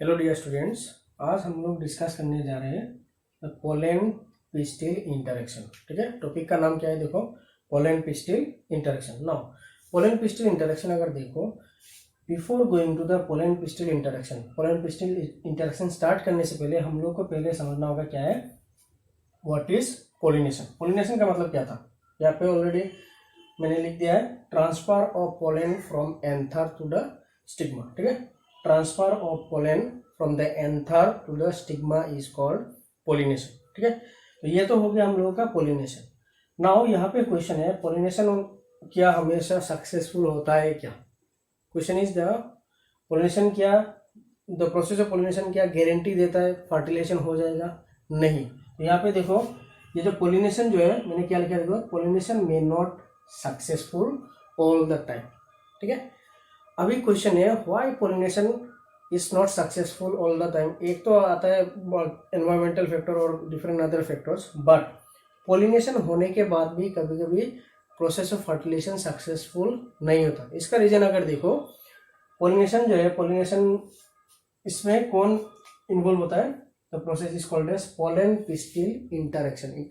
Hello dear students, आज हम लोग डिस्कस करने जा रहे हैं पोलन पिस्टिल इंटरेक्शन। ठीक है, टॉपिक का नाम क्या है? देखो, pollen pistil interaction. Now pollen pistil interaction अगर देखो, before going to the pollen pistil interaction start करने से पहले हम लोग को पहले समझना होगा क्या है, व्हाट इज पोलिनेशन। पोलिनेशन का मतलब क्या था? यहाँ पे ऑलरेडी मैंने लिख दिया है, transfer of pollen from anther to the stigma. ठीक है, transfer of pollen from the anther to the stigma is called pollination. ठीक है, तो ये तो हो गया हम लोगों का पोलिनेशन। नाउ यहाँ पे क्वेश्चन है, पोलिनेशन क्या हमेशा सक्सेसफुल होता है क्या? क्वेश्चन इज द पोलिनेशन क्या, द प्रोसेस ऑफ पोलिनेशन क्या गारंटी देता है फर्टिलाइजेशन हो जाएगा? नहीं। तो यहाँ पे देखो, ये जो पोलिनेशन जो है, मैंने क्या लिखा देखो, pollination may not successful all the time. ठीक है, अभी क्वेश्चन है why pollination is not successful all the time. एक तो आता है एनवायरमेंटल फैक्टर और different other factors, but pollination होने के बाद भी कभी कभी प्रोसेस ऑफ फर्टिलाइजेशन सक्सेसफुल नहीं होता। इसका रीजन अगर देखो, पोलिनेशन जो है, पोलिनेशन इसमें कौन इन्वॉल्व होता है? The process is called as pollen pistil interaction.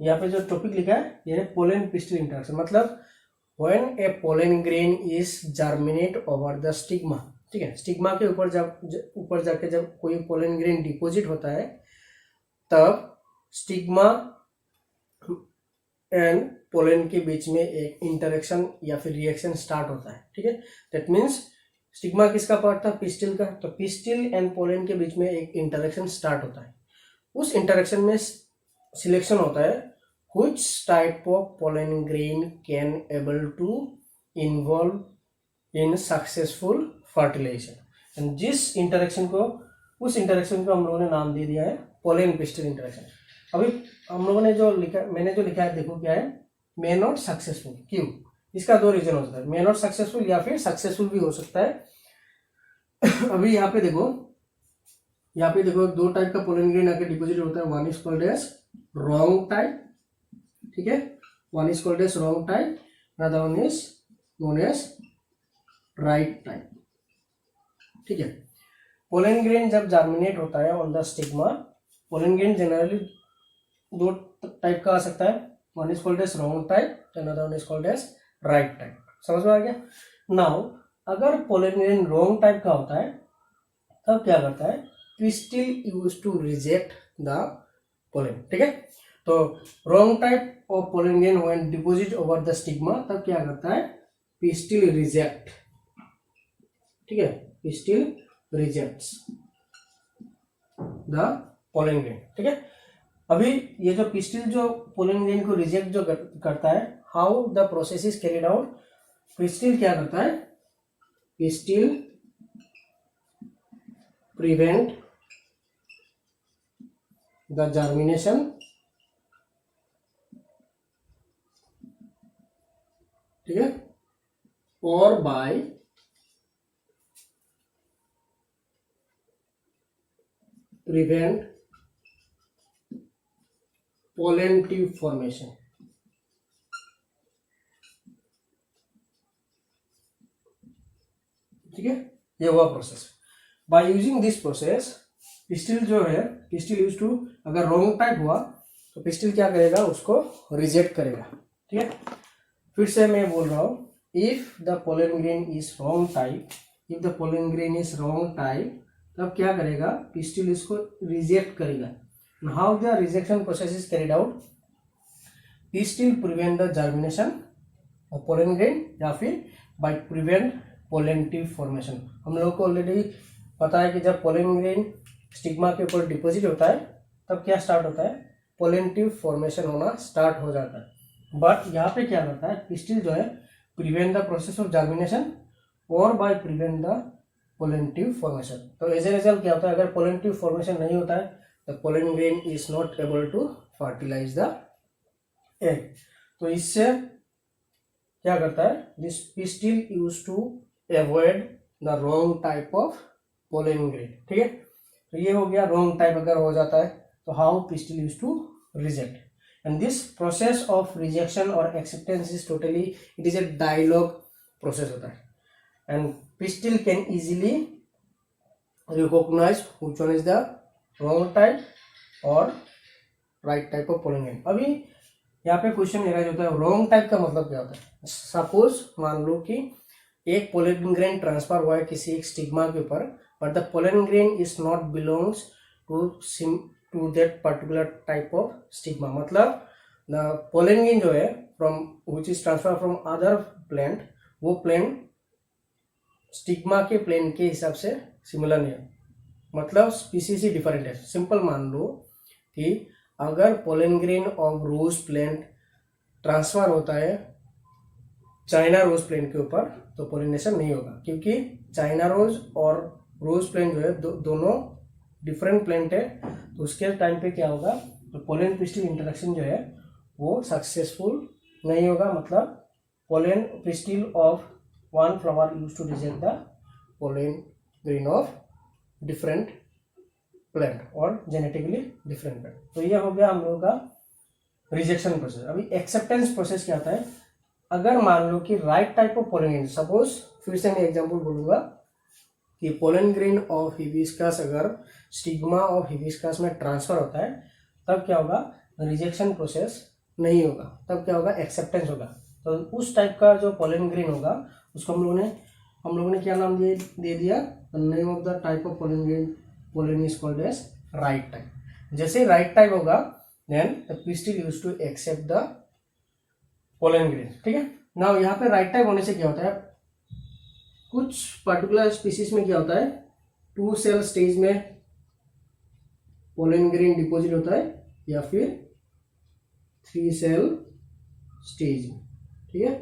यहाँ पे जो टॉपिक लिखा है ये है पोलन पिस्टिल इंटरेक्शन। मतलब when a pollen grain is germinate over the stigma। ठीक है, स्टिग्मा के ऊपर जाके जब कोई पोलन ग्रेन डिपॉजिट होता है, तब स्टिग्मा एंड पोलन के बीच में एक इंटरेक्शन या फिर रिएक्शन स्टार्ट होता है। ठीक है, दैट मीन्स स्टिग्मा किसका पार्ट था? पिस्टिल का। तो पिस्टिल एंड पोलन के बीच में एक इंटरेक्शन स्टार्ट होता है। उस इंटरेक्शन में सिलेक्शन होता है which type of pollen grain can able to involve in successful fertilization। and जिस इंटरेक्शन को, उस इंटरेक्शन को हम लोगों ने नाम दे दिया है पोलन पिस्टिल इंटरेक्शन। अभी हम लोगों ने जो लिखा, मैंने जो लिखा है देखो क्या है, मे नॉट सक्सेसफुल। क्यों? इसका दो रीजन हो सकता है, मे नॉट सक्सेसफुल या फिर सक्सेसफुल भी हो सकता है। अभी यहाँ पे देखो, दो टाइप का पोलन ग्रेन आके डिपॉजिट होता है। One is called as wrong type. ठीक है, one is called as wrong type, another one is known as right type. ठीक है, पोलन ग्रेन जब जर्मिनेट होता है on the stigma, pollen grain generally दो टाइप का आ सकता है। One is called as wrong type, another one is called as right type. समझ में आ गया? नाउ अगर पोलन ग्रेन रॉन्ग टाइप का होता है, तब क्या करता है? Pistil use to reject the pollen. ठीक है, तो wrong type of pollen grain when deposit over the stigma, तब क्या करता है? Pistil reject. ठीक है, pistil rejects the pollen grain. ठीक है, अभी ये जो पिस्टिल जो पोलन ग्रेन को रिजेक्ट जो करता है, how the process is carried out? Pistil क्या करता है? पिस्टिल प्रिवेंट द जर्मिनेशन, ठीक है, और by prevent pollen tube formation. ठीक है, ये हुआ process. By using this process, pistil जो है, पिस्टिल यूज टू, अगर रॉन्ग टाइप हुआ तो पिस्टिल क्या करेगा? उसको रिजेक्ट करेगा। ठीक है, फिर से मैं बोल रहा हूं, if the pollen grain is wrong type, if the pollen grain is wrong type, तब क्या करेगा? पिस्टिल इसको रिजेक्ट करेगा। How the rejection process is carried out? Pistil prevent the germination of pollen grain, या फिर by prevent pollen tube formation. हम लोगों को ऑलरेडी पता है कि जब पोलन ग्रेन स्टिग्मा के ऊपर डिपॉजिट होता है, तब क्या स्टार्ट होता है? पोलन ट्यूब फॉर्मेशन होना स्टार्ट हो जाता है। बट यहाँ पे क्या करता है? पिस्टिल जो है prevent the process of germination और by prevent the pollen tube formation. तो एज ए रिजल्ट क्या होता है? अगर पोलन ट्यूब फॉर्मेशन नहीं होता है, the pollen grain is not able to fertilize the egg. तो इससे क्या करता है? This pistil use to avoid the wrong type of pollen grain. ठीक है, तो ये हो गया रॉन्ग टाइप अगर हो जाता है तो how pistil use to reject. And this process of rejection or acceptance is totally, it is a dialogue process होता है। And pistil can easily recognise which one is the wrong type और right type of pollen grain. अभी यहाँ पे question arise होता है wrong type का मतलब क्या होता है। सपोज मान लो कि एक पोलन ग्रेन ट्रांसफर हुआ है किसी एक स्टिग्मा के ऊपर, but the pollen grain is not belongs to that particular type of stigma. मतलब द पोलन ग्रेन जो है from which is transfer from other plant, वो प्लांट स्टिग्मा के प्लेन के हिसाब से सिमिलर नहीं है, मतलब स्पीसीज ही डिफरेंट है। सिंपल मान लो कि अगर pollen grain of rose plant transfer होता है चाइना रोज प्लांट के ऊपर तो पोलिनेशन नहीं होगा, क्योंकि चाइना रोज और रोज प्लांट जो है दोनों डिफरेंट प्लांट है। तो उसके टाइम पे क्या होगा, तो पोलन पिस्टिल इंटरेक्शन जो है वो सक्सेसफुल नहीं होगा। मतलब pollen pistil of one flower use to reject the pollen grain of different plant और जेनेटिकली डिफरेंट प्लांट। तो ये हो गया हम लोगों का रिजेक्शन प्रोसेस। अभी एक्सेप्टेंस प्रोसेस क्या होता है, अगर मान लो कि right type of pollen grain, suppose फिर से मैं एग्जांपल बोलूंगा कि पोलन ग्रेन ऑफ हिबिस्कस अगर स्टिग्मा ऑफ हिबिस्कस में ट्रांसफर होता है तब क्या होगा, रिजेक्शन प्रोसेस नहीं होगा, तब क्या होगा, एक्सेप्टेंस होगा। तो उस टाइप का जो पोलन ग्रेन होगा उसको हम लोगों ने क्या नाम दे दिया, name of the type of pollen grain, pollen is called as right type. जैसे राइट टाइप होगा then the pistil used to accept the pollen grain. ठीक है, नाउ यहाँ पे राइट टाइप होने से क्या होता है, कुछ पर्टिकुलर स्पीसीज में क्या होता है, 2 सेल स्टेज में पोलन ग्रेन डिपॉजिट होता है या फिर 3 सेल स्टेज में। ठीक है,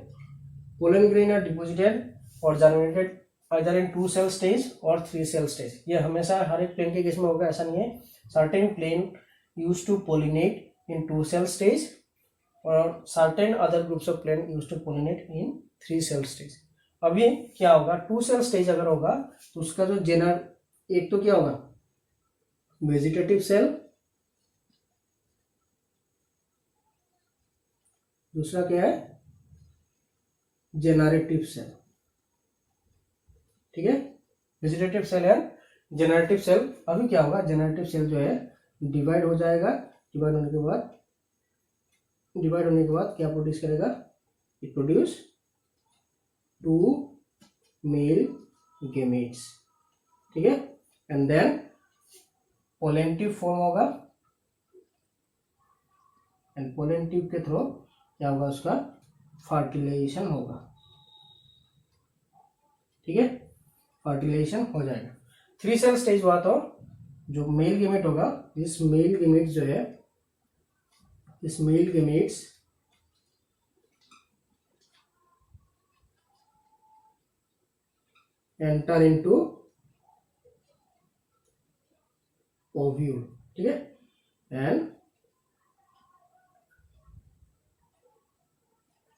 पोलन ग्रेन आर डिपॉजिटेड और germinated either in 2 cell stage or 3 cell stage। ये हमेशा हर एक प्लेन के केस में होगा, ऐसा नहीं है। Certain plant use to pollinate in 2 cell stage और certain other groups of plant use to pollinate in 3 cell stage। अभी क्या होगा, 2 cell stage अगर होगा तो उसका जो जेनर, एक तो क्या होगा वेजिटेटिव सेल, दूसरा क्या है जेनरेटिव सेल। ठीक है, vegetative cell and generative cell. अभी क्या होगा, जेनरेटिव सेल जो है डिवाइड हो जाएगा, डिवाइड होने के बाद क्या प्रोड्यूस करेगा, इट प्रोड्यूस 2 मेल गेमेट्स। ठीक है, and then pollen tube form होगा एंड पोलन ट्यूब के थ्रू क्या होगा, उसका फर्टिलाइजेशन होगा। ठीक है, फर्टिलाइजेशन हो जाएगा। 3 सेल स्टेज हुआ तो जो मेल गेमेट होगा, इस मेल गेमेट्स जो है, इस male gametes enter into ovule. ठीक है, एंड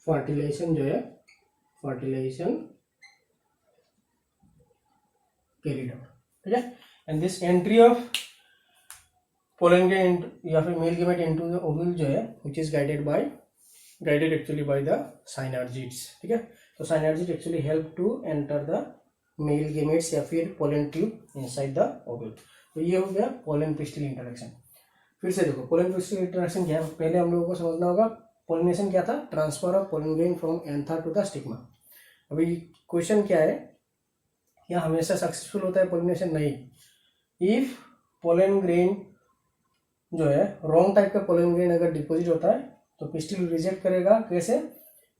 फर्टिलाइजेशन जो है, फर्टिलाइजेशन carried out। ठीक है, and this entry of pollen grain या फिर male gamete into the ovule जो है which is guided actually by the synergids. ठीक है, तो synergid actually help to enter the male gametes या फिर pollen tube inside the ovule. तो ये हो गया पोलन पिस्टिल इंटरेक्शन। फिर से देखो पोलन पिस्टिल इंटरेक्शन क्या है, पहले हम लोगों को समझना होगा पोलिनेशन क्या था, transfer of pollen grain from anther to the stigma. अभी क्वेश्चन क्या है, क्या हमेशा सक्सेसफुल होता है पोलिनेशन? नहीं। इफ पोलन ग्रेन जो है रॉन्ग टाइप का पोलन ग्रेन अगर डिपॉजिट होता है तो पिस्टिल रिजेक्ट करेगा। कैसे?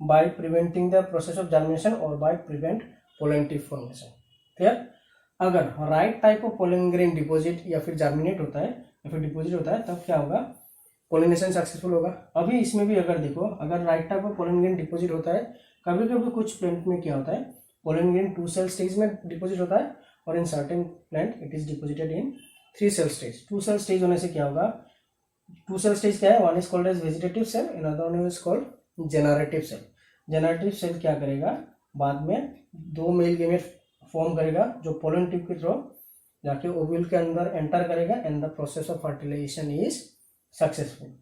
By preventing the process of germination और by prevent pollen tube formation. Clear? अगर right type of pollen grain deposit या फिर जर्मिनेट होता है या फिर डिपॉजिट होता है तब क्या होगा, पोलिनेशन सक्सेसफुल होगा। अभी इसमें भी अगर देखो, अगर right type of pollen grain deposit होता है, कभी कभी कुछ प्लांट में क्या होता है पोलन ग्रेन 2 सेल स्टेज में डिपॉजिट होता है और in certain plant it is deposited in 3 cell stage. 2 cell stage होने से क्या होगा, 2 सेल स्टेज क्या है, one is called as vegetative cell, another one is called जेनरेटिव सेल। जेनरेटिव सेल क्या करेगा, बाद में 2 मेल गेमेट फॉर्म करेगा जो पोलन ट्यूब के थ्रू जाके ओव्यूल के अंदर एंटर करेगा and the process of fertilization is successful.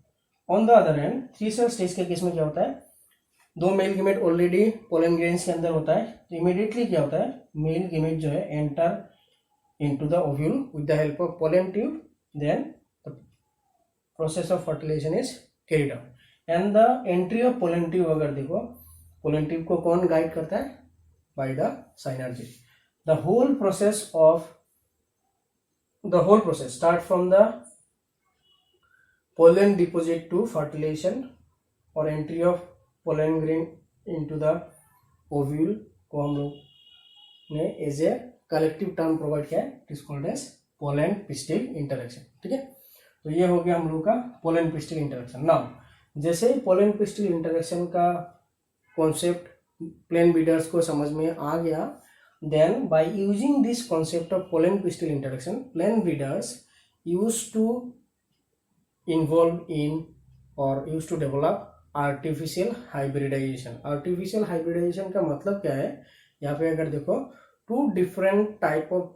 On the other hand 3 cell stage के केस में क्या होता है, 2 male gamete already pollen grains के अंदर होता है, तो इमीडिएटली क्या होता है, मेल गेमेट जो है enter into the ovule with the help of pollen tube, then the process of fertilization is carried out. And the entry of pollen tube, अगर देखो pollen tube को कौन guide करता है? By the synergy. The whole process start from the pollen deposit to fertilization और entry of pollen grain into the ovule को हम लोग ने as a collective term provide किया है, it is called as pollen pistil interaction. ठीक है, तो ये हो गया हम लोग का पोलन पिस्टिल इंटरेक्शन. नाउ जैसे ही पोलन पिस्टिल इंटरेक्शन का कॉन्सेप्ट प्लेन बीडर्स को समझ में आ गया, then by using this concept of pollen pistil interaction, plant breeders use to involve in और use to develop artificial hybridisation. Artificial hybridisation का मतलब क्या है? यहाँ पे अगर देखो two different type of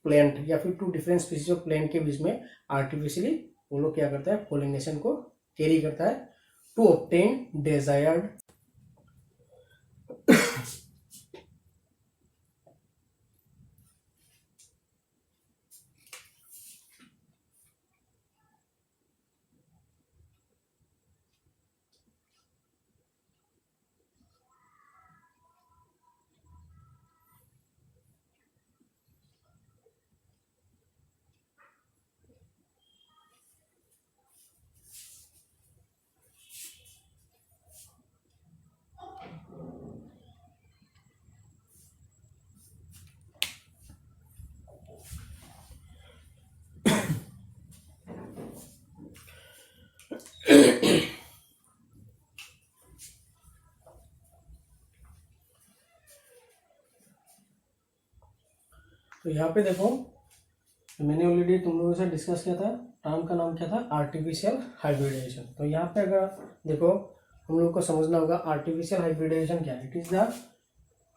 plant या फिर two different species of plant के बीच में आर्टिफिशियली वो लोग क्या करता है? पोलिनेशन को कैरी करता है टू ऑब्टेन डिजायर्ड तो यहाँ पे देखो मैंने ऑलरेडी तुम लोगों से डिस्कस किया था, टर्म का नाम क्या था? Artificial hybridization. तो यहाँ पे अगर देखो हम लोग को समझना होगा आर्टिफिशियल हाइब्रिडाइजेशन क्या है. It is the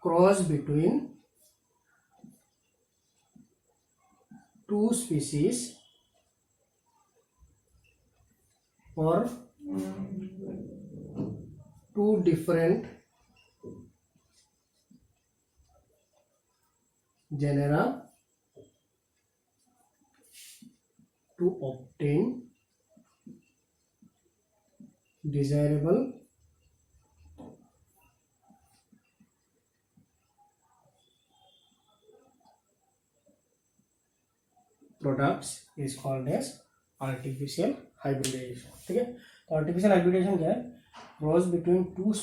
cross between two species और two different genera to obtain desirable products is called as artificial hybridization. ठीक है, तो artificial hybridization क्या है? Cross between two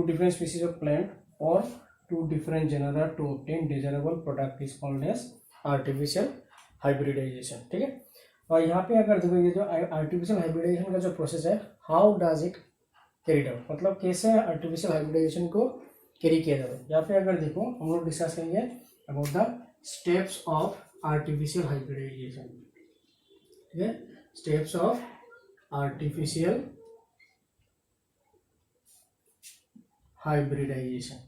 different species of plant or two different genera to obtain desirable product is called as artificial hybridization. ठीक है, और यहाँ पे अगर देखो ये जो artificial hybridization का जो प्रोसेस है, how does it carried out, मतलब कैसे artificial hybridization को कैरी किया जाता है. यहाँ पे अगर देखो हम लोग डिस्कस करेंगे about the steps of artificial hybridization. ठीक है, steps of artificial hybridization.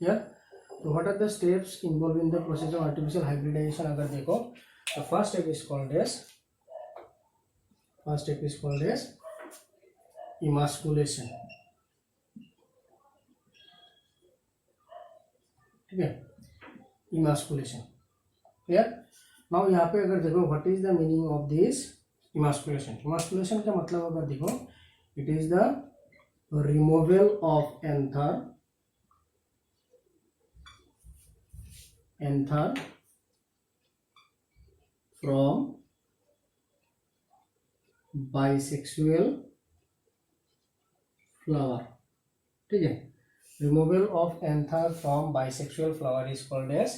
So what are the steps involved in the process of artificial hybridization? अगर देखो the first step is called as emasculation. ठीक है, emasculation. Clear? Now यहाँ पे अगर देखो what is the meaning of this emasculation? emasculation का मतलब अगर देखो it is the removal of anther from bisexual flower. ठीक है, removal of anther from bisexual flower is called as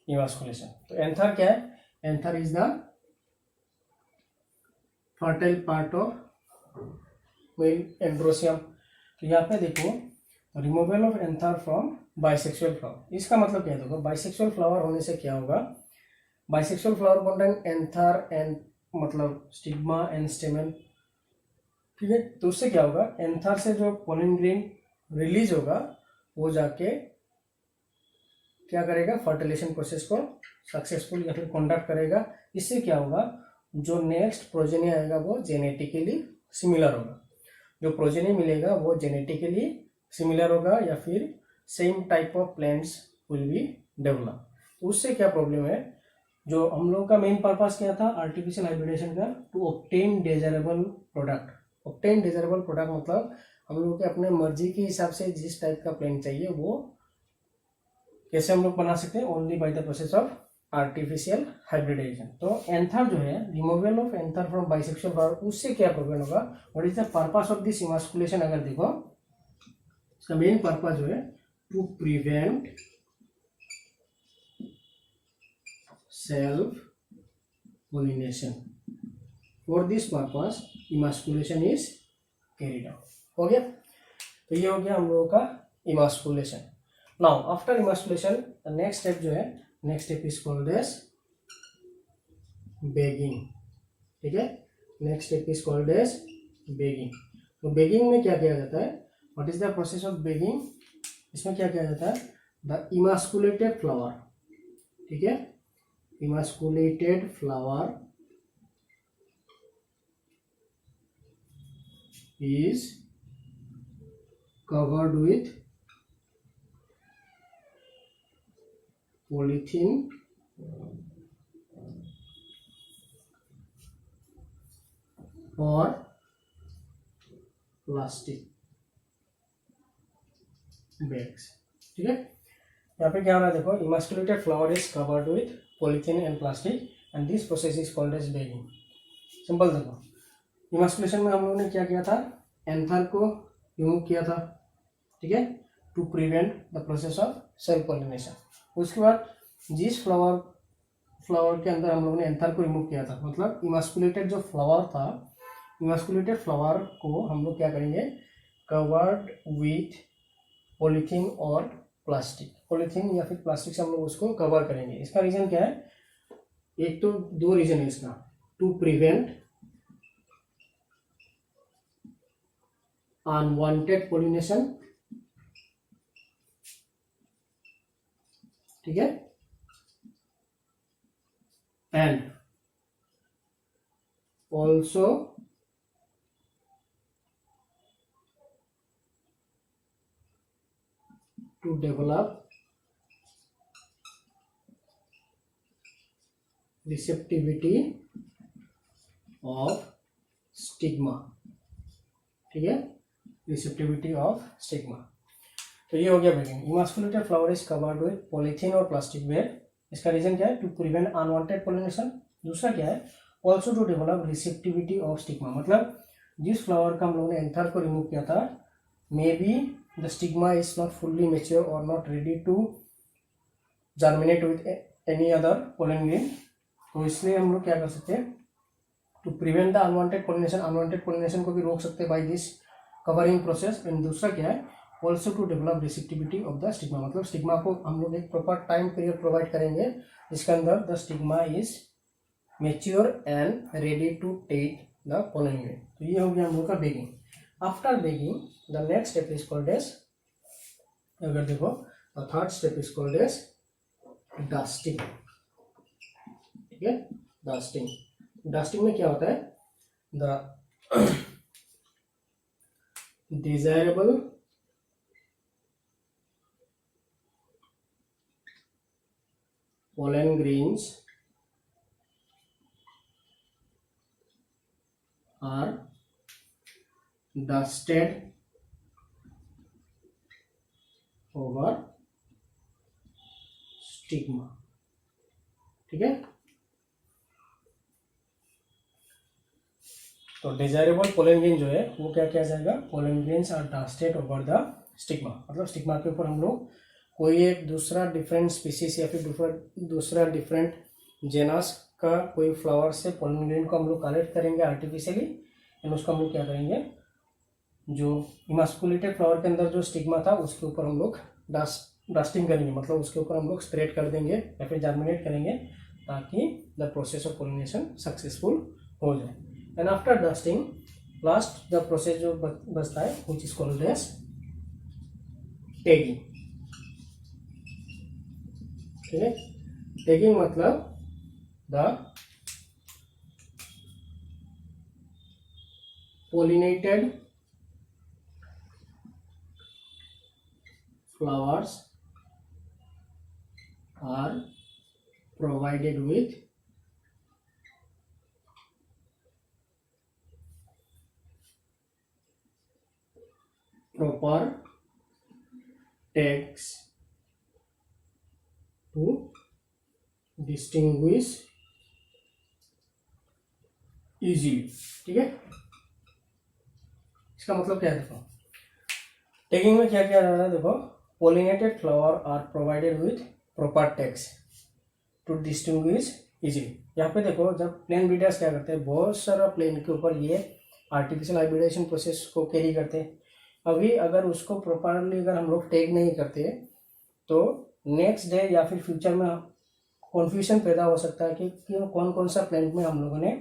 emasculation. तो anther क्या है? anther is the fertile part of male androecium. तो यहाँ पे देखो removal of anther from bisexual flower, इसका मतलब क्या है? देखो बाइसेक्सुअल फ्लावर होने से क्या होगा? Bisexual flower contain anther and मतलब स्टिग्मा एंड स्टेमन. ठीक है, तो उससे क्या होगा? एंथर से जो पोलन ग्रेन रिलीज होगा वो जाके क्या करेगा? फर्टिलाइजेशन प्रोसेस को सक्सेसफुल या फिर कंडक्ट करेगा. इससे क्या होगा? जो नेक्स्ट प्रोजेनी आएगा वो जेनेटिकली सिमिलर होगा. जो प्रोजेनी मिलेगा वो जेनेटिकली सिमिलर होगा या फिर same type of plants will be develop. तो उससे क्या प्रॉब्लम है, जो हम लोगों का मेन पर्पस क्या था आर्टिफिशियल हाइब्रिडेशन का, to obtain desirable product. Obtain desirable product मतलब हम लोग के अपने मर्जी के हिसाब से जिस टाइप का प्लांट चाहिए वो कैसे हम लोग बना सकते हैं, only by the process of artificial hybridization. तो एंथर जो है, removal of anther from bisexual flower, उससे क्या प्रॉब्लम होगा, what is the purpose of this emasculation. अगर देखो इसका मेन पर्पस जो है to prevent self pollination. For this purpose emasculation is carried out. हो गया, तो ये हो गया हम लोगों का emasculation. Now after emasculation the next step जो है, next step is called as bagging. ठीक है, next step is called as bagging. तो bagging में क्या किया जाता है, what is the process of bagging, इसमें क्या किया जाता है, the emasculated flower, ठीक है, emasculated flower is covered with polythene or plastic bags। ठीक है, यहाँ पे क्या हो रहा है देखो, emasculated flower is covered with polythene and plastic and this process is called as bagging। Simple देखो, इमास्कुलेशन में हम लोगों ने क्या किया था, एंथर को रिमूव किया था, ठीक है, to prevent the process of self pollination. उसके बाद जिस फ्लावर के अंदर हम लोगों ने एंथर को रिमूव किया था, मतलब इमास्कुलेटेड जो फ्लावर था, इमास्कुलेटेड फ्लावर को हम लोग क्या करेंगे, कवर्ड विथ पॉलीथीन और प्लास्टिक, पॉलीथीन या फिर प्लास्टिक से हम लोग उसको कवर करेंगे। इसका रीजन क्या है, एक तो दो रीजन है इसका, टू प्रिवेंट अनवांटेड पॉलिनेशन, ठीक है, and also to develop receptivity of stigma, ठीक है, रिसेप्टिविटी ऑफ स्टिग्मा। तो ये हो गया bagging. Emasculated flower is covered with polythene और प्लास्टिक बैग। इसका रीजन क्या है, टू प्रिवेंट अनवांटेड पॉलिनेशन। दूसरा क्या है, also to develop receptivity of stigma, मतलब जिस फ्लावर का हम लोगों ने एंथर को रिमूव किया था, maybe the stigma is not fully mature और not ready to germinate with any other pollen grain. तो इसलिए हम लोग क्या कर सकते हैं, to prevent the unwanted pollination, unwanted pollination को भी रोक सकते हैं by this covering process. And दूसरा क्या है, also to develop receptivity of the stigma, मतलब स्टिग्मा को हम लोग एक प्रॉपर टाइम पीरियड प्रोवाइड करेंगे जिसके अंदर the stigma is mature and ready to take the pollen grain. तो ये हो गया हम लोग का bagging. After bagging the next step is called as, अगर देखो the third step is called as dusting, ठीक है, डस्टिंग। डस्टिंग में क्या होता है, the desirable pollen grains are dusted over stigma, ठीक है। तो डिजायरेबल पोलन ग्रेन जो है वो क्या किया जाएगा, pollen grains are dusted over the stigma, मतलब स्टिग्मा के ऊपर हम लोग कोई एक दूसरा डिफरेंट स्पीसीज या फिर दूसरा डिफरेंट जेनस का कोई फ्लावर से पोलन ग्रेन को हम लोग कलेक्ट करेंगे आर्टिफिशियली, एंड उसको हम लोग क्या करेंगे, जो इमास्कुलेटेड फ्लावर के अंदर जो स्टिग्मा था उसके ऊपर हम लोग डस्टिंग करेंगे, मतलब उसके ऊपर हम लोग स्प्रेड कर देंगे या फिर जर्मिनेट करेंगे ताकि the process of pollination successful हो जाए। And after dusting last the process जो बचता है which is called as tagging, ठीक है। टैगिंग मतलब the pollinated flowers are provided with proper tags to distinguish easily। ठीक है, इसका मतलब क्या है देखो, टैगिंग में क्या क्या रहा है देखो, pollinated flower are provided with proper tags to distinguish easily. यहाँ पे देखो, जब प्लेन ब्रीडर्स क्या करते हैं, बहुत सारा प्लेन के ऊपर ये आर्टिफिशियल हाइब्रिडेशन प्रोसेस को कैरी करते हैं। अभी अगर उसको प्रॉपरली अगर हम लोग टैग नहीं करते तो नेक्स्ट डे या फिर फ्यूचर में कन्फ्यूजन पैदा हो सकता है कि कौन कौन सा प्लांट में हम लोगों ने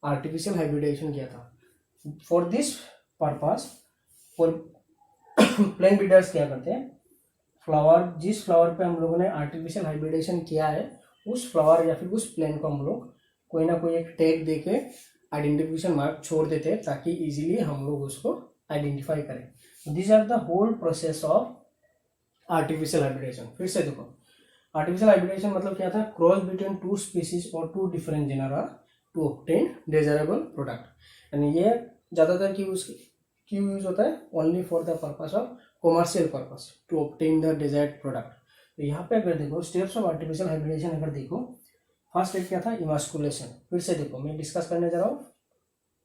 आर्टिफिशियल हाइब्रिडेशन किया था। For this purpose for plant breeders क्या करते हैं, फ्लावर, जिस फ्लावर पे हम लोगों ने आर्टिफिशियल हाइब्रिडेशन किया है उस फ्लावर या फिर उस प्लेन को हम लोग कोई ना कोई एक टैग देके आइडेंटिफिकेशन मार्क छोड़ देते हैं ताकि इजीली हम लोग उसको आइडेंटिफाई करें। This are the whole process of artificial hybridization. फिर से देखो, आर्टिफिशियल हाइब्रिडेशन मतलब क्या था, क्रॉस बिटवीन टू स्पीसीज और two different genera to obtain desirable product. यानी ये ज़्यादातर क्यों यूज होता है, only for the purpose of commercial purpose to obtain the desired product. तो यहाँ पे अगर देखो स्टेप्स ऑफ आर्टिफिशियल हाइब्रिडेशन अगर देखो, फर्स्ट स्टेप क्या था, इमास्कुलेशन। फिर से देखो मैं डिस्कस करने जा रहा हूँ,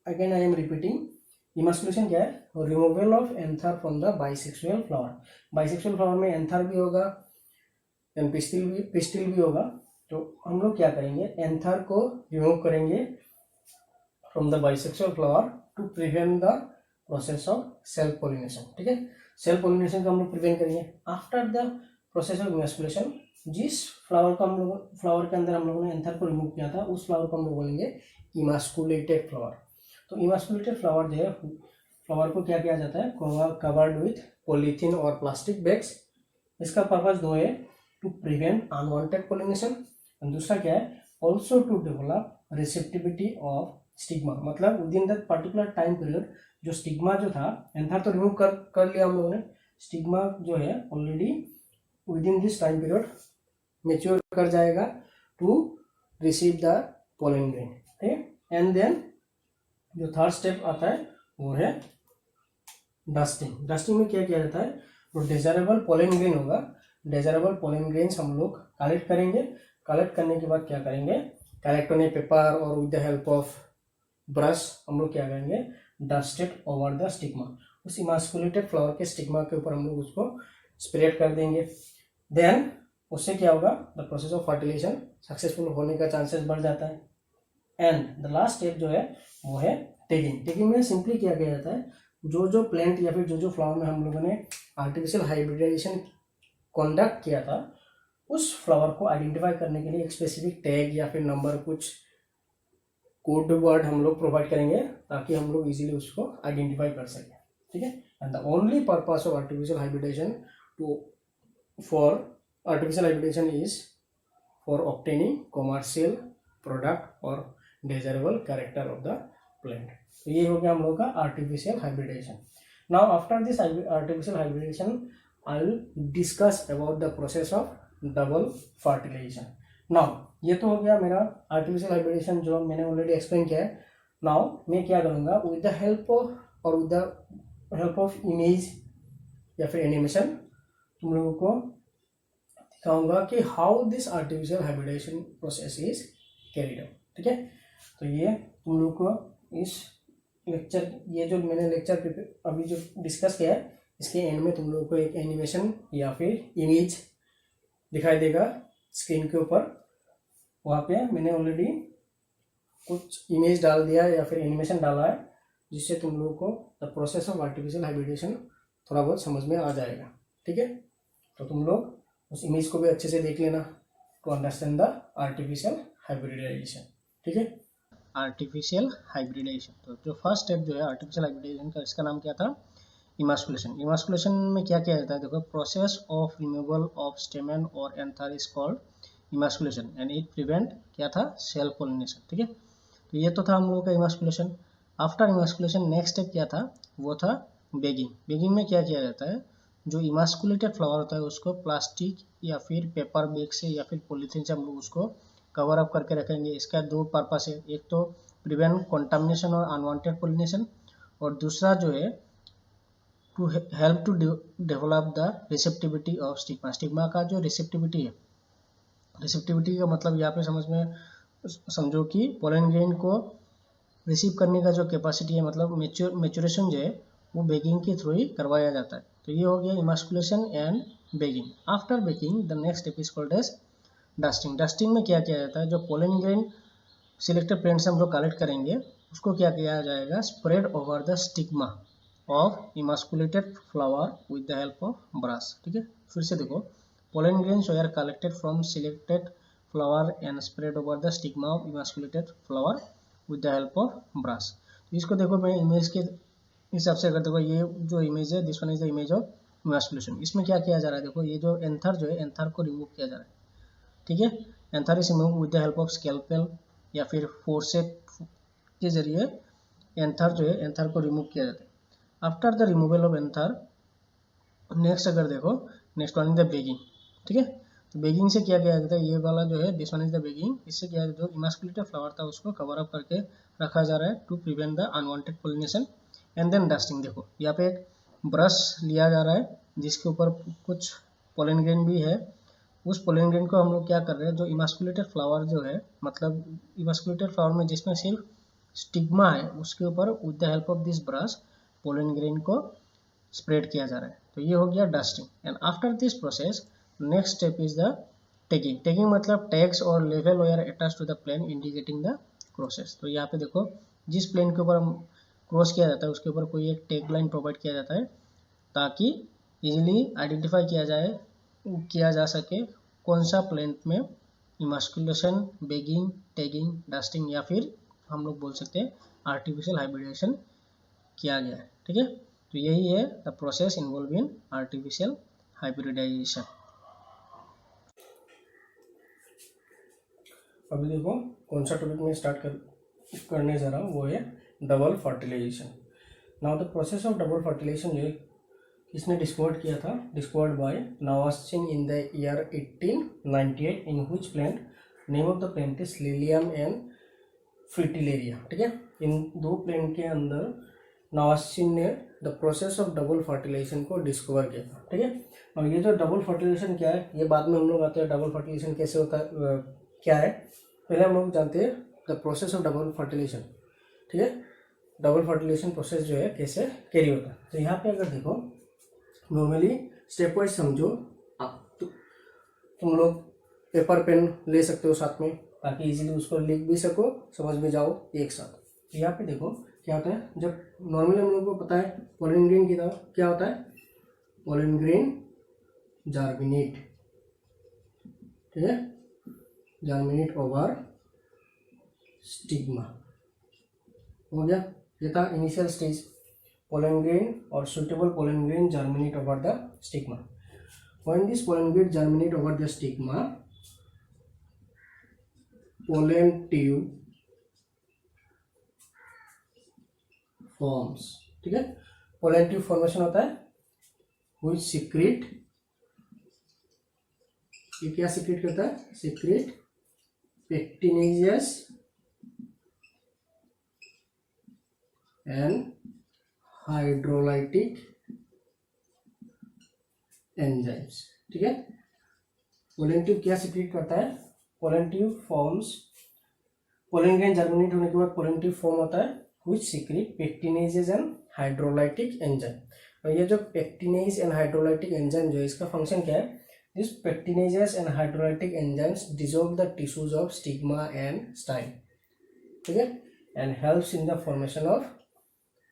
again I am repeating. Emasculation क्या है, removal of anther from the bisexual flower. Bisexual flower में एंथर भी होगा, पिस्टिल भी होगा। तो हम लोग क्या करेंगे, एंथर को रिमूव करेंगे from the bisexual flower to prevent the process of self pollination. ठीक है, सेल्फ पॉलिनेशन को हम लोग प्रिवेंट करेंगे। After the process of emasculation, जिस फ्लावर को हम लोग, फ्लावर के अंदर हम लोगों ने एंथर को रिमूव किया था उस फ्लावर को हम लोग बोलेंगे इमास्कुलेटेड फ्लावर। तो इमास्कुलेटेड फ्लावर जो है, फ्लावर को क्या किया जाता है, कवर्ड विथ पॉलीथीन और प्लास्टिक बैग्स। इसका पर्पस दो है, टू प्रिवेंट अनवांटेड पॉलिनेशन, और दूसरा क्या है, also to develop receptivity of stigma. मतलब within that particular time period जो स्टिग्मा जो था, एंथर तो रिमूव कर लिया हम लोगों ने, स्टिग्मा जो है already within this time period mature कर जाएगा to receive the pollen grain. ठीक, एंड देन जो थर्ड स्टेप आता है वो है डस्टिंग। डस्टिंग में क्या किया जाता है, तो डिजायरेबल पोलन ग्रेन होगा, डिजायरेबल पोलन ग्रेन्स हम लोग कलेक्ट करेंगे। कलेक्ट करने के बाद क्या करेंगे, कलेक्ट ऑन ए पेपर और with the help of brush हम लोग क्या करेंगे, डस्टेड ओवर द स्टिग्मा। उस इमास्कुलेटेड फ्लावर के स्टिग्मा के ऊपर हम लोग उसको स्प्रेड कर देंगे। देन उससे क्या होगा, the process of fertilization successful होने का चांसेस बढ़ जाता है। एंड द लास्ट स्टेप जो है वो है टैगिंग। टैगिंग में सिंपली क्या किया जाता है, जो प्लांट या फिर जो फ्लावर में हम लोगों ने आर्टिफिशियल हाइब्रिडाइजेशन कंडक्ट किया था उस फ्लावर को आइडेंटिफाई करने के लिए एक स्पेसिफिक टैग या फिर नंबर, कुछ कोड वर्ड हम लोग प्रोवाइड करेंगे ताकि हम लोग इजीली उसको आइडेंटिफाई कर सकें। ठीक है, and the only purpose of artificial hybridisation artificial hybridisation is for obtaining commercial product और desirable character of the plant. तो ये हो गया हम लोग का artificial hybridisation. Now after this artificial hybridisation I will discuss about the process of double fertilisation. Now ये तो हो गया मेरा आर्टिफिशियल हाइब्रिडेशन जो मैंने ऑलरेडी एक्सप्लेन किया है। नाउ मैं क्या करूँगा, विद द हेल्प ऑफ और with the help of image या फिर एनिमेशन तुम लोगों को दिखाऊंगा कि how this artificial hybridization process is carried out. ठीक है, तो ये तुम लोग को इस लेक्चर, ये जो मैंने लेक्चर अभी जो डिस्कस किया है इसके एंड में तुम लोगों को एक एनिमेशन या फिर इमेज दिखाई देगा स्क्रीन के ऊपर। वहाँ पे मैंने ऑलरेडी कुछ इमेज डाल दिया या फिर एनिमेशन डाला है जिससे तुम लोगों को the process of artificial hybridization थोड़ा बहुत समझ में आ जाएगा। ठीक है, तो तुम लोग उस इमेज को भी अच्छे से देख लेना to understand the artificial hybridization. ठीक है, आर्टिफिशियल हाइब्रिडाइजेशन, तो जो फर्स्ट स्टेप जो है आर्टिफिशियल हाइब्रिडाइजेशन का, इसका नाम क्या था, इमास्कुलेशन। इमास्कुलेशन में क्या किया जाता है, देखो, process of removal of stamen और anther is called emasculation and it prevent क्या था, सेल्फ पॉलिनेशन। ठीक है, तो ये तो था हम लोगों का emasculation. After emasculation next step क्या था, वो था बेगिंग। बेगिंग में क्या किया जाता है, जो इमास्कुलेटेड फ्लावर होता है उसको प्लास्टिक या फिर पेपर बैग से या फिर पॉलीथीन से हम लोग उसको कवर अप करके रखेंगे। इसका दो पर्पस है, एक तो प्रिवेंट कंटामिनेशन और अनवांटेड पोलिनेशन, और दूसरा जो है to help to develop the receptivity of stigma. Stigma का जो रिसेप्टिविटी है, रिसेप्टिविटी का मतलब यहाँ पे समझो कि पोलन ग्रेन को रिसीव करने का जो कैपेसिटी है, मतलब मेचुरेशन जो है वो बेकिंग के थ्रू ही करवाया जाता है। तो ये हो गया emasculation and bagging. After bagging the next step is called as dusting. Dusting में क्या किया जाता है, जो पोलन ग्रेन सिलेक्टेड प्लांट से हम लोग कलेक्ट करेंगे उसको क्या किया जाएगा, spread over the stigma of emasculated flower with the help of brush. ठीक है, फिर से देखो, pollen grains were collected from selected flower and spread over the stigma of emasculated flower with the help of brush. इसको देखो, मैं image के हिसाब से अगर देखो, ये जो इमेज है this one is the image of emasculation. इसमें क्या किया जा रहा है, देखो ये जो एंथर जो है, एंथर को रिमूव किया जा रहा है। ठीक है, anther is remove with the help of scalpel या फिर फोर्सेप के जरिए एंथर जो है, एंथर को रिमूव किया जाता है। After the removal of anther, next अगर देखो, next one is the begging. ठीक है, तो बेगिंग से क्या किया जाता है, ये वाला जो है this one is the begging, इससे क्या है, जो इमास्कुलेटेड फ्लावर था उसको कवर अप करके रखा जा रहा है to prevent the unwanted pollination. And then dusting, देखो यहाँ पे एक ब्रश लिया जा रहा है जिसके ऊपर कुछ पोलन ग्रेन भी है। उस पोलन ग्रेन को हम लोग क्या कर रहे हैं, जो इमास्कुलेटेड फ्लावर जो है, मतलब इमास्कुलेटेड फ्लावर में जिसमें सिर्फ स्टिग्मा है, उसके ऊपर with the help of this brush pollen grain को स्प्रेड किया जा रहा है। तो ये हो गया dusting. And after this process next step is the tagging. Tagging मतलब टैग्स और लेवल were attach to the plant indicating the crosses. तो यहाँ पे देखो, जिस प्लेन के ऊपर हम क्रॉस किया जाता है उसके ऊपर कोई एक टैग लाइन प्रोवाइड किया जाता है ताकि इजीली आइडेंटिफाई किया जा सके कौन सा प्लेन में इमास्कुलेशन, बेगिंग, टैगिंग, डस्टिंग या फिर हम लोग बोल सकते हैं आर्टिफिशियल हाइब्रिडेशन किया गया है। ठीक है, तो यही है the process involve in artificial hybridization. अभी देखो कौन सा टॉपिक में स्टार्ट करने जा रहा हूँ, वो है double fertilisation. Now the process of double fertilisation जो किसने डिस्कवर किया था, discovered by Nawaschin in the year 1898 in which plant, name of the plant is Lilium and Fritillaria. ठीक है, इन दो प्लांट के अंदर नवास्चिन ने the process of double fertilisation को डिस्कवर किया था। ठीक है, और ये जो डबल फर्टिलाइजेशन क्या है, ये बाद में हम लोग आते हैं डबल फर्टिलाइजेशन कैसे होता है, क्या है। पहले हम लोग जानते हैं the process of double fertilisation. ठीक है, डबल फर्टिलाइजेशन प्रोसेस जो है कैसे कैरी होता है। तो यहाँ पे अगर देखो, नॉर्मली स्टेप वाइज समझो, तुम लोग पेपर पेन ले सकते हो साथ में ताकि इजीली उसको लिख भी सको, समझ में जाओ एक साथ। तो यहाँ पे देखो क्या होता है, जब नॉर्मली हम लोग को पता है पोलन ग्रेन की तरह क्या होता है, पोलन ग्रेन जर्मिनेट। ठीक है, जर्मिनेट ओवर स्टिग्मा हो गया, ये था इनिशियल स्टेज। पोलन ग्रेन और suitable pollen grain germinate over the stigma. When this pollen grain germinate over the stigma, pollen tube forms. ठीक है, पोलन ट्यूब फॉर्मेशन होता है व्हिच सीक्रेट, ये क्या सीक्रेट करता है, secrete pectinaceous and hydrolytic enzymes. ठीक है, पोलन ट्यूब क्या सीक्रेट करता है, pollen tube forms, pollen grain germinate होने के बाद पोलन ट्यूब फॉर्म होता है which secrete pectinases and hydrolytic enzyme. और ये जो पेक्टिनेज एंड हाइड्रोलाइटिक एंजाइम जो है, इसका फंक्शन क्या है, this pectinases and hydrolytic enzymes dissolve the tissues of stigma and style. ठीक है, and helps in the formation of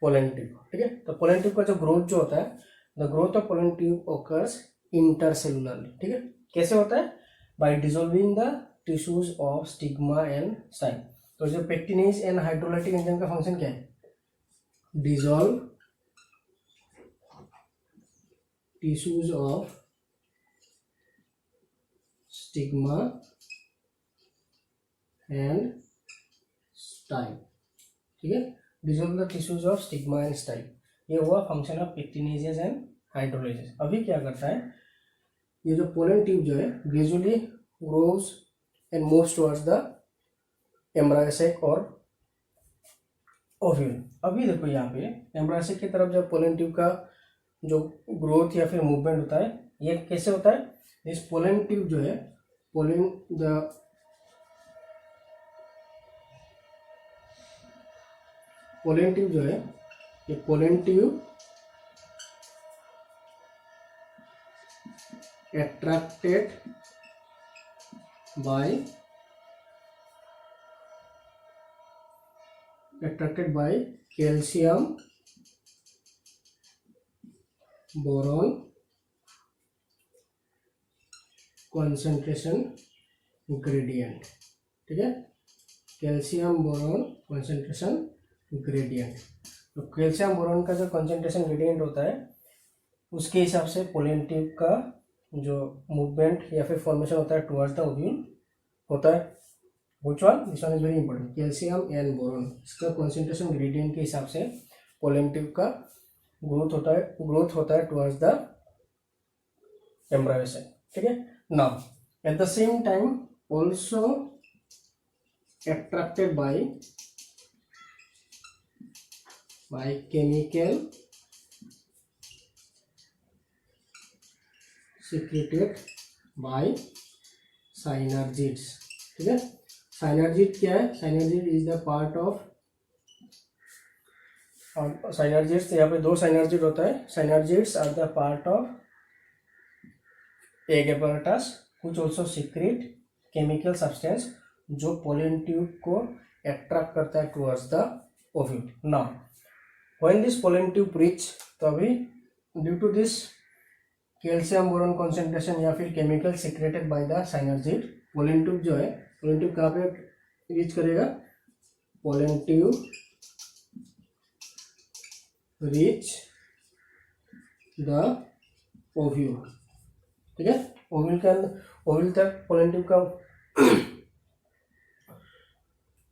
pollen tube. ठीक है, तो पोलन ट्यूब का जो ग्रोथ जो होता है, the growth of pollen tube occurs intercellularly. ठीक है, कैसे होता है, by dissolving the tissues of stigma and style. तो जो पेक्टिनेज एंड हाइड्रोलाइटिक एंजाइम का फंक्शन क्या है, dissolve tissues of stigma and style. ठीक है, dissolve the tissues of stigma and style, ये हुआ function of pectinases and hydrolysis. अभी क्या करता है, ये जो पोलन ट्यूब जो है gradually grows and moves towards the embryo sac और ओव्यूल। अभी देखो यहाँ पे एम्ब्रायो सैक की तरफ जब पोलन ट्यूब का जो ग्रोथ या फिर मूवमेंट होता है, ये कैसे होता है, इस पोलन ट्यूब जो है पोलन ट्यूब जो है, ये pollen tube attracted by calcium boron concentration gradient, ठीक है, कैल्शियम बोरॉन concentration gradient। तो कैल्शियम बोरॉन का जो concentration gradient होता है उसके हिसाब से पोलन ट्यूब का जो मूवमेंट या फिर फॉर्मेशन होता है टुवर्ड्स द ओव्यूल होता है। Which one, this one is very important, calcium and boron, इसका कॉन्सेंट्रेशन ग्रेडियंट के हिसाब से पोलन ट्यूब का ग्रोथ होता है टुवर्ड्स द एम्ब्रायो सैक, ठीक है। Now at the same time also attracted by chemical secreted by synergids, ठीक है। साइनर्जिड क्या है, synergid is the part of synergids, यहाँ पे दो साइनर्जिड होता है। Synergids are the part of egg apparatus which also secrete chemical substance जो पोलन ट्यूब को अट्रैक्ट करता है towards the ovule. Now when this pollen tube reach, तो अभी due to this calcium boron concentration या फिर chemical secreted by the synergid, pollen tube जो है, पोलन ट्यूब कहाँ पे रीच करेगा, pollen tube reach the ovule, ठीक है। ओव्यूल के अंदर, ओव्यूल तक पोलन ट्यूब का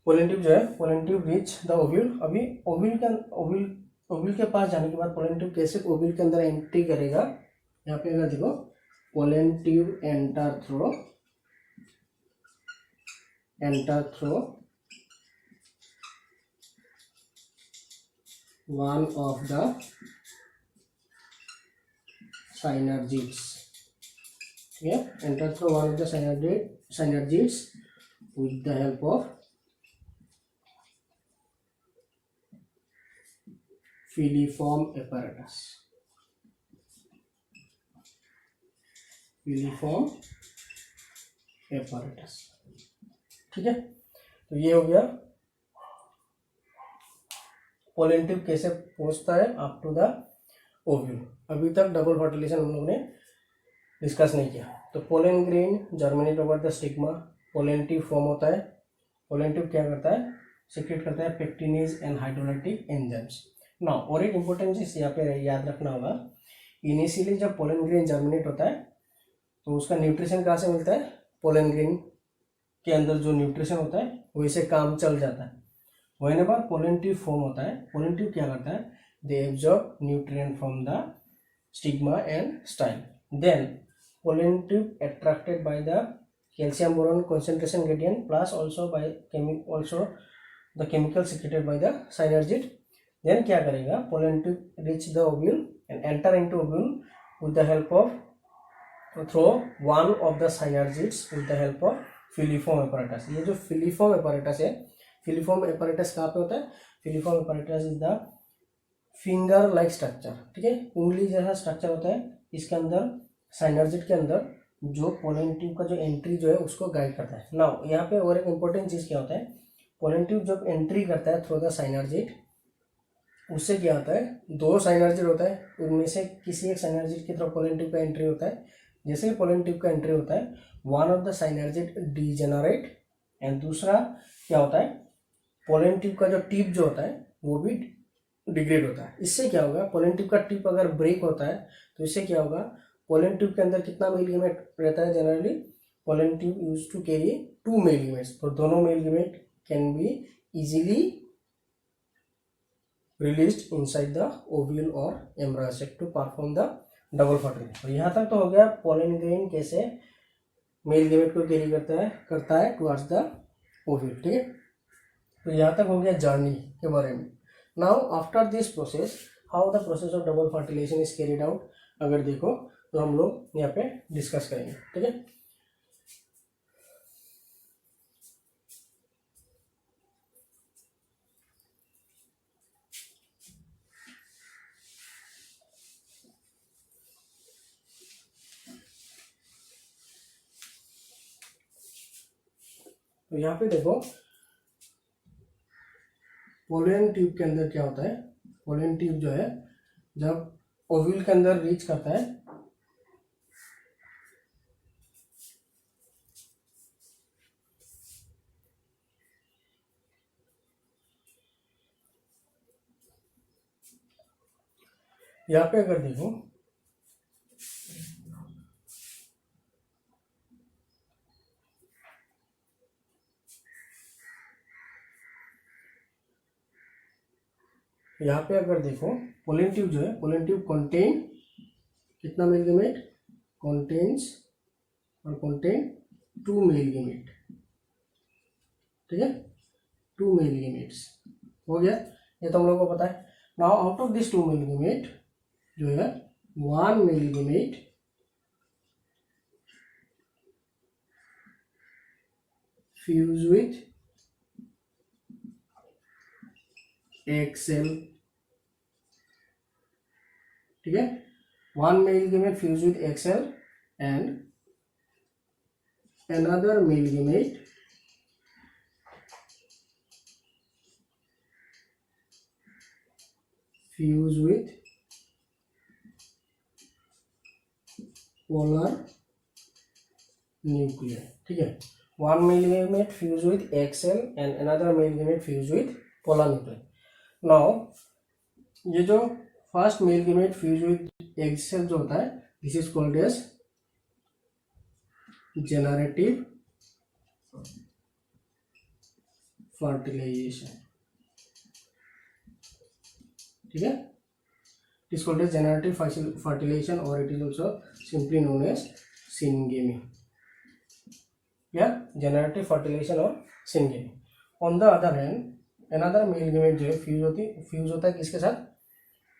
पोलन ट्यूब जो है, pollen tube reach the ovule. अभी ओव्यूल के पास जाने के बाद पोलन ट्यूब कैसे ओव्यूल के अंदर एंट्री करेगा, यहाँ पे अगर देखो, pollen tube enter through one of the synergids, ठीक है, enter through one of the synergids with the help of filiform apparatus, ठीक है। तो ये हो गया पोलन ट्यूब कैसे पहुंचता है अप टू द ओव्यूल। अभी तक डबल फर्टिलाइजेशन हम लोगों ने डिस्कस नहीं किया। तो pollen grain germinate over the stigma, pollen tube form होता है। पोलन ट्यूब क्या करता है, सीक्रेट करता है pectinase and hydrolytic enzymes. Now और एक इंपॉर्टेंट चीज यहाँ पे याद रखना होगा, इनिशियली जब पोलन ग्रेन जर्मिनेट होता है तो उसका न्यूट्रिशन कहाँ से मिलता है, पोलन ग्रेन के अंदर जो न्यूट्रिशन होता है वैसे काम चल जाता है। व्हेनेवर पोलन ट्यूब फॉर्म होता है, पोलन ट्यूब क्या करता है, they absorb nutrient from the stigma and style, then pollen tube attracted by the calcium boron concentration gradient plus also by the chemical secreted by the synergid, then क्या करेगा, pollen tube reach the ovule and enter into ovule with the help of through one of the synergids with the help of filiform apparatus। ये जो filiform apparatus है, filiform apparatus कहाँ पे होता है, filiform apparatus is the finger like structure, ठीक है, उंगली जैसा स्ट्रक्चर होता है। इसके अंदर साइनर्जिड के अंदर जो पोलन ट्यूब का जो एंट्री जो है उसको गाइड करता है। नाउ यहाँ पे और एक इम्पोर्टेंट चीज़ क्या होता है, पोलन ट्यूब जब एंट्री करता है थ्रू द साइनर्जिड, उससे क्या होता है, दो साइनर्जिड होता है, उनमें से किसी एक साइनर्जिड की तरफ पोलन ट्यूब का एंट्री होता है। जैसे ही पोलन ट्यूब का एंट्री होता है, one of the साइनर्जिड degenerate and दूसरा क्या होता है, पोलन ट्यूब का जो टिप जो होता है वो भी डिग्रेड होता है। इससे क्या होगा, पोलन ट्यूब का टिप अगर ब्रेक होता है तो इससे क्या होगा, पोलन ट्यूब के अंदर कितना मेल गैमेट रहता है, generally pollen tube use to carry 2 male gametes, तो दोनों male gamete can be easily released inside the ovule or embryo sac to perform the double fertilization. तो यहाँ तक तो हो गया पोलन ग्रेन कैसे मेल गेमेट को कैरी करता है टुवर्ड्स द ओव्यूल, ठीक है। तो यहाँ तक हो गया जर्नी के बारे में। Now after this process how the process of double fertilization is carried out, अगर देखो तो हम लोग यहाँ पे डिस्कस करेंगे, ठीक है। तो यहाँ पे देखो पोलन ट्यूब के अंदर क्या होता है, पोलन ट्यूब जो है जब ओव्यूल के अंदर रीच करता है यहाँ पे अगर देखो यहाँ पे अगर देखो पोलन ट्यूब जो है, पोलन ट्यूब कंटेन कितना मेल गेमेट, कंटेन्स और कंटेन 2 मेल गेमेट, ठीक है, 2 मेल गेमेट्स हो गया, ये तो हम लोग को पता है। Now out of this 2 male gamete जो है 1 male gamete fuse with egg cell, ठीक है, 1 male gamete fused with egg cell and another male gamete fused with polar nuclei, ठीक है, 1 male gamete fused with egg cell and another male gamete fused with polar nuclei। Now ये जो first male gamete fuse with egg cell जो होता है this is called as generative fertilisation, ठीक है, it is called as generative fertilisation और it is also simply known as syngamy, या generative fertilisation और syngamy. On the other hand another male gamete जो है फ्यूज होता है किसके साथ,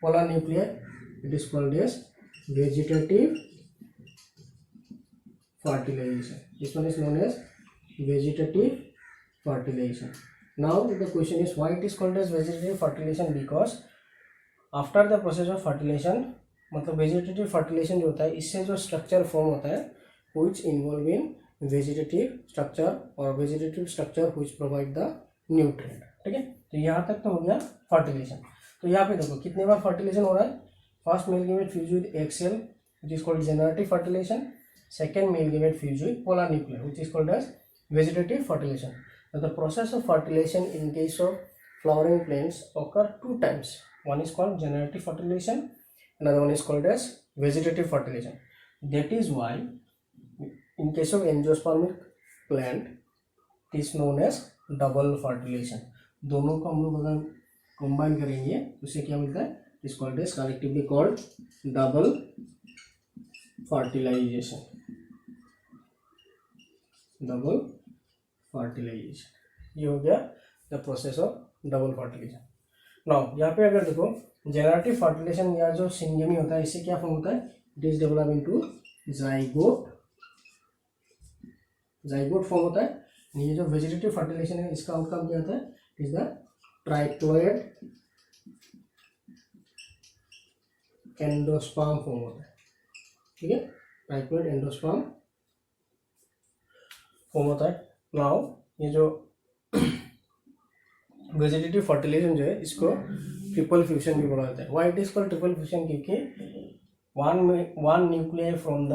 polar nuclear, it is called as vegetative fertilisation, this one is known as vegetative fertilisation. Now the question is why it is called as vegetative fertilisation, because after the process of fertilisation, मतलब vegetative fertilisation जो होता है इससे जो structure form होता है which involve in vegetative structure और vegetative structure which provide the nutrient, ठीक है। तो यहाँ तक तो हो गया फर्टिलाइजेशन। तो यहाँ पे देखो कितने बार फर्टिलाइजेशन हो रहा है, first male gamete fuse with egg cell which is called generative fertilization, second male gamete fuse with polar nuclear which is called as vegetative fertilization. The process of fertilization in case of flowering plants occur 2 times, one is called generative fertilization, another one is called as vegetative fertilization. That is why in case of angiospermic plant it is known as double fertilization। दोनों को हम लोग अगर combine करेंगे तो उससे क्या मिलता है, it is called as collectively called double fertilization, double fertilization. ये हो गया the process of double fertilisation. Now यहाँ पे अगर देखो जेनरेटिव फर्टिलाइजेशन या जो सिंगेमी होता है इससे क्या फॉर्म होता है, it is develop into zygote, zygote form होता है। ये जो वेजिटेटिव फर्टिलाइजेशन है इसका आउटकम क्या होता है, is the triploid endosperm form होता है, ठीक है, ट्राइप्लॉइड एंडोस्पर्म फॉर्म होता है। नाउ ये जो वेजिटेटिव फर्टिलाइजेशन जो है इसको ट्रिपल फ्यूजन भी बोला जाता है। Why it is called triple fusion, क्योंकि one nuclei from the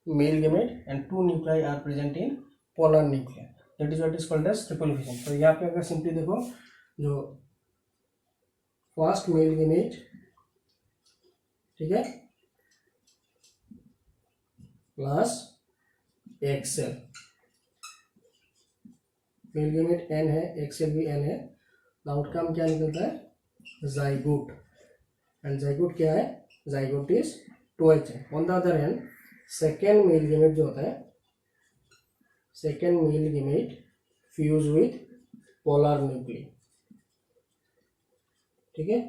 male gamete and 2 nuclei are present in polar nuclear, that is what is called as triple fusion. तो यहाँ पे अगर सिंपली देखो जो फर्स्ट मेल गेमेट, ठीक है, plus egg cell, male gamete n है, egg cell भी एन है, आउटकम क्या निकलता है, जाइगोट, एंड जाइगोट क्या है, जाइगोट इज 2H है। On the other hand second male gamete जो होता है, second male gamete fuse with polar nucleus, ठीक है।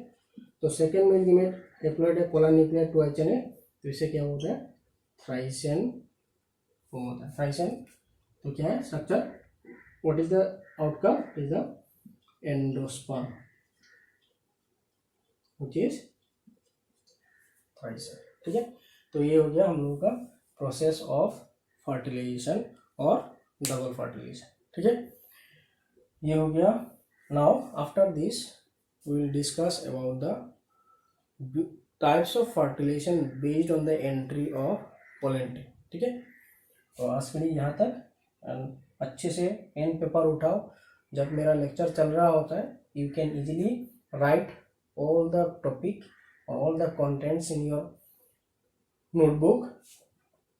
तो सेकेंड मेल गैमेट हैप्लॉइड है, पोलर न्यूक्लियर 2H है, तो इसे क्या होता है, थ्राइसेन होता है, थ्राइसेन। तो क्या है structure, what is the outcome, is the endosperm which is thrice n, ठीक है। तो ये हो गया हम लोगों का प्रोसेस ऑफ फर्टिलाइजेशन और डबल फर्टिलाइजेशन, ठीक है, ये हो गया। Now after this we will discuss about the types of fertilisation based on the entry of pollen, ठीक है। तो आज के लिए यहाँ तक, एंड अच्छे से पेन पेपर उठाओ, जब मेरा लेक्चर चल रहा होता है you can easily right all the topic all the contents in your notebook,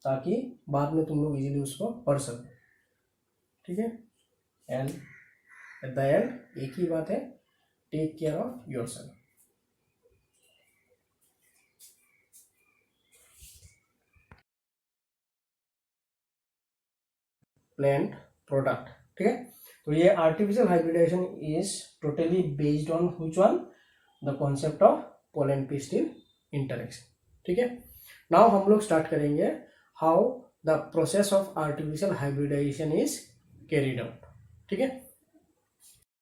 ताकि बाद में तुम लोग इजीली उसको पढ़ सको, ठीक है। एंड एट द एंड एक ही बात है, take care of yourself. Plant product, ठीक है। तो ये artificial hybridization is totally based on which one, the concept of pollen pistil interaction, ठीक है। नाउ हम लोग स्टार्ट करेंगे how the process of artificial hybridization is carried out, ठीक है।